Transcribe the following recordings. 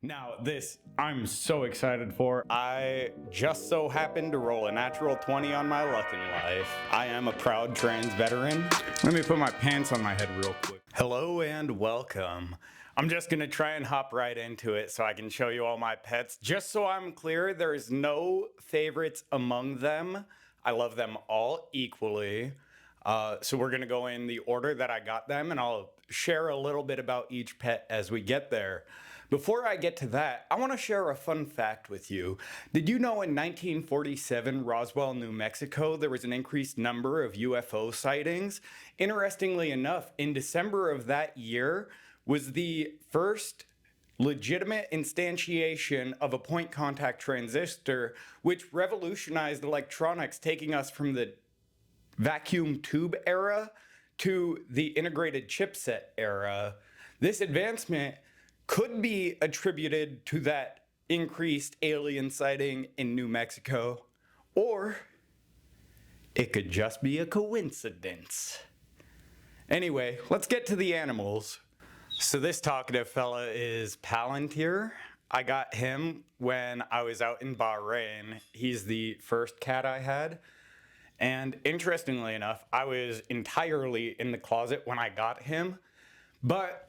Now, this I'm so excited for. I just so happened to roll a natural 20 on my luck in life. I am a proud trans veteran. Let me put my pants on my head real quick. Hello and welcome. I'm just gonna try and hop right into it so I can show you all my pets. Just so I'm clear, there is no favorites among them. I love them all equally. So we're gonna go in the order that I got them, and I'll share a little bit about each pet as we get there. Before I get to that, I want to share a fun fact with you. Did you know in 1947, Roswell, New Mexico, there was an increased number of UFO sightings? Interestingly enough, in December of that year was the first legitimate instantiation of a point contact transistor, which revolutionized electronics, taking us from the vacuum tube era to the integrated chipset era. This advancement could be attributed to that increased alien sighting in New Mexico, or it could just be a coincidence. Anyway, let's get to the animals. So this talkative fella is Palente. I got him when I was out in Bahrain. He's the first cat I had. And interestingly enough, I was entirely in the closet when I got him. But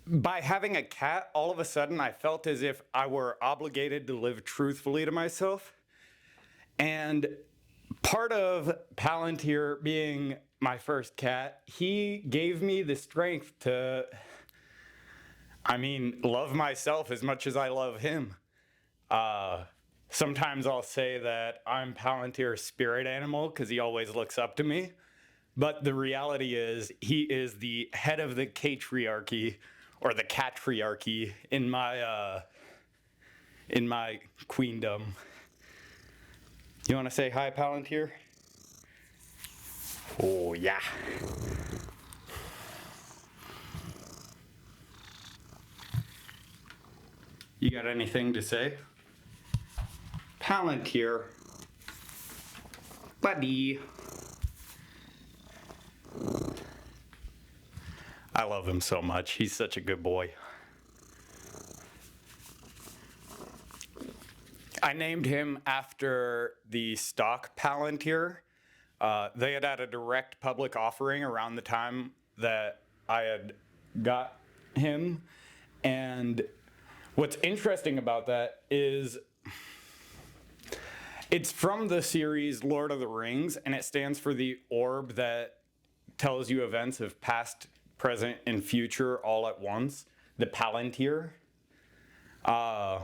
by having a cat, all of a sudden I felt as if I were obligated to live truthfully to myself. And part of Palantir being my first cat, he gave me the strength to, love myself as much as I love him. Sometimes I'll say that I'm Palantir's spirit animal because he always looks up to me. But the reality is he is the head of the catriarchy, or the catriarchy, in my queendom. You want to say hi, Palantir? Oh, yeah. You got anything to say? Palantir. Buddy. I love him so much. He's such a good boy. I named him after the stock Palantir. They had a direct public offering around the time that I had got him. And what's interesting about that is it's from the series Lord of the Rings, and it stands for the orb that tells you events of past, present, and future all at once, the Palantir. And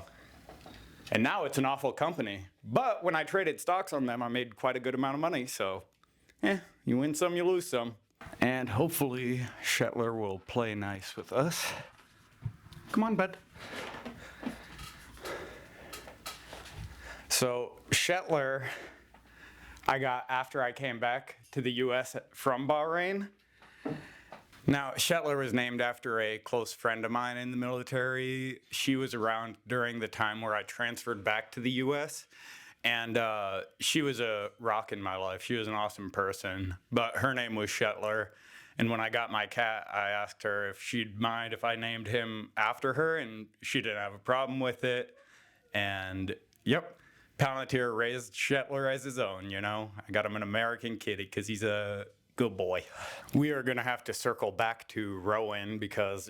now it's an awful company. But when I traded stocks on them, I made quite a good amount of money, so you win some, you lose some. And hopefully Shettler will play nice with us. Come on, bud. So Shettler, I got after I came back to the US from Bahrain. Now, Shettler was named after a close friend of mine in the military. She was around during the time where I transferred back to the US. And she was a rock in my life. She was an awesome person. But her name was Shettler. And when I got my cat, I asked her if she'd mind if I named him after her. And she didn't have a problem with it. And yep. Palantir raised Shettler as his own, you know. I got him an American kitty because he's a good boy. We are going to have to circle back to Rowan because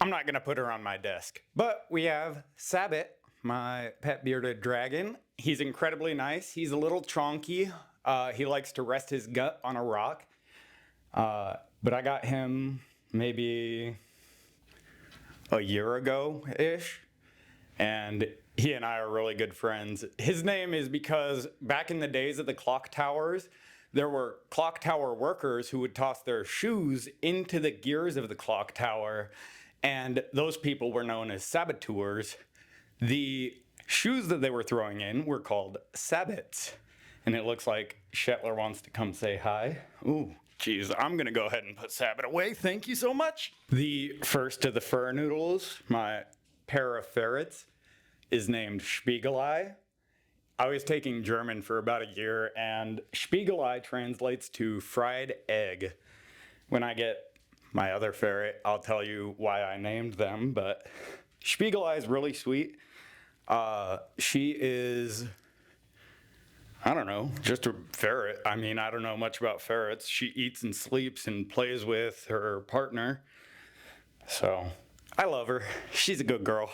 I'm not going to put her on my desk. But we have Sabbot, my pet bearded dragon. He's incredibly nice. He's a little chonky. He likes to rest his gut on a rock. But I got him maybe a year ago-ish. And he and I are really good friends. His name is because back in the days of the clock towers, there were clock tower workers who would toss their shoes into the gears of the clock tower, and those people were known as saboteurs. The shoes that they were throwing in were called Sabbots, and it looks like Shettler wants to come say hi. Ooh, geez, I'm gonna go ahead and put Sabbot away. Thank you so much. The first of the fur noodles, my pair of ferrets, is named Spegel A. I was taking German for about a year, and Spegel A translates to fried egg. When I get my other ferret, I'll tell you why I named them, but Spegel A is really sweet. She is, I don't know, just a ferret. I mean, I don't know much about ferrets. She eats and sleeps and plays with her partner. So, I love her. She's a good girl.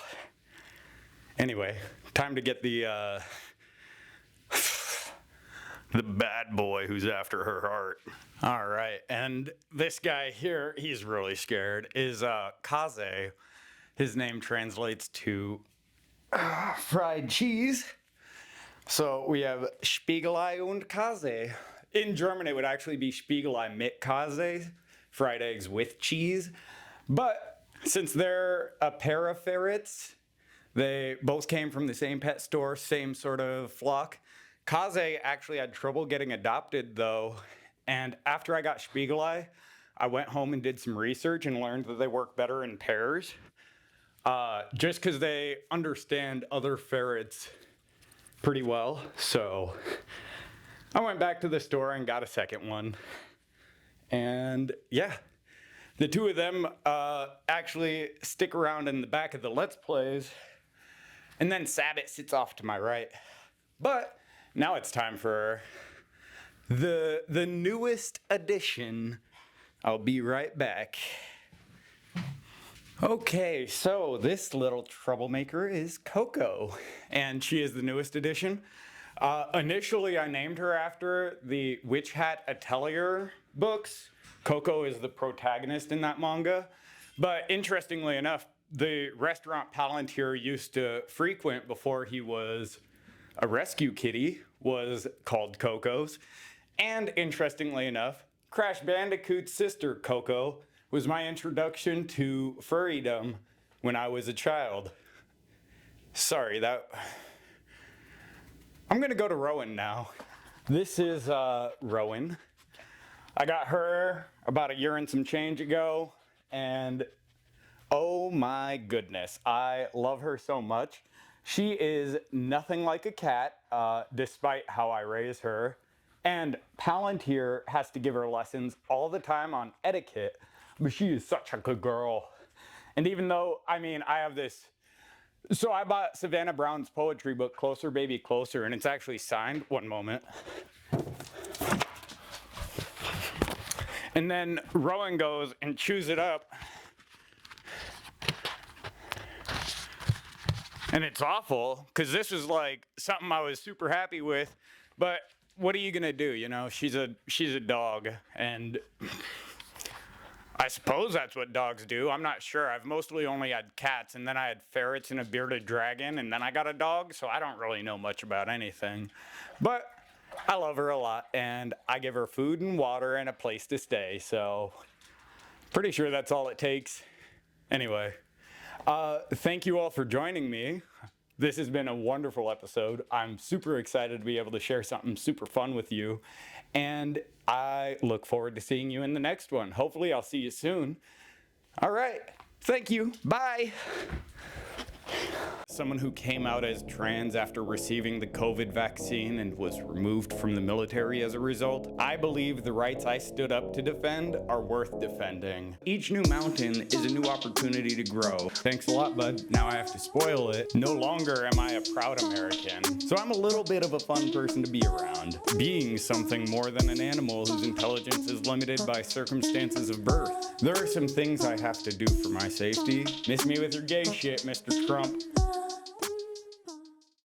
Anyway, time to get the bad boy who's after her heart. All right, and this guy here, he's really scared, is Kaz. His name translates to fried cheese. So we have Spiegelei und Käse. In German, it would actually be Spiegelei mit Käse, fried eggs with cheese. But since they're a pair of ferrets, they both came from the same pet store, same sort of flock. Kaze actually had trouble getting adopted though, and after I got Spiegelei, I went home and did some research and learned that they work better in pairs, just because they understand other ferrets pretty well. So I went back to the store and got a second one, and yeah, the two of them actually stick around in the back of the Let's Plays, and then Sabbot sits off to my right. But now it's time for the newest addition. I'll be right back. Okay, so this little troublemaker is Coco, and she is the newest addition. Initially, I named her after the Witch Hat Atelier books. Coco is the protagonist in that manga. But interestingly enough, the restaurant Palente used to frequent before he was a rescue kitty was called Coco's. And interestingly enough, Crash Bandicoot's sister, Coco, was my introduction to furrydom when I was a child. Sorry, I'm gonna go to Rowan now. This is Rowan. I got her about a year and some change ago, and oh my goodness, I love her so much. She is nothing like a cat, despite how I raise her. And Palente has to give her lessons all the time on etiquette, but she is such a good girl. And even though, I have this, so I bought Savannah Brown's poetry book, Closer Baby Closer, and it's actually signed. One moment. And then Rowan goes and chews it up. And it's awful, because this was like something I was super happy with, but what are you gonna do? You know, she's a dog, and I suppose that's what dogs do. I'm not sure. I've mostly only had cats, and then I had ferrets and a bearded dragon, and then I got a dog, so I don't really know much about anything. But I love her a lot, and I give her food and water and a place to stay, so pretty sure that's all it takes. Anyway. Thank you all for joining me. This has been a wonderful episode. I'm super excited to be able to share something super fun with you, and I look forward to seeing you in the next one. Hopefully I'll see you soon. All right, thank you, bye. Someone who came out as trans after receiving the COVID vaccine and was removed from the military as a result. I believe the rights I stood up to defend are worth defending. Each new mountain is a new opportunity to grow. Thanks a lot, bud. Now I have to spoil it. No longer am I a proud American, so I'm a little bit of a fun person to be around. Being something more than an animal whose intelligence is limited by circumstances of birth. There are some things I have to do for my safety. Miss me with your gay shit, Mr. Trump.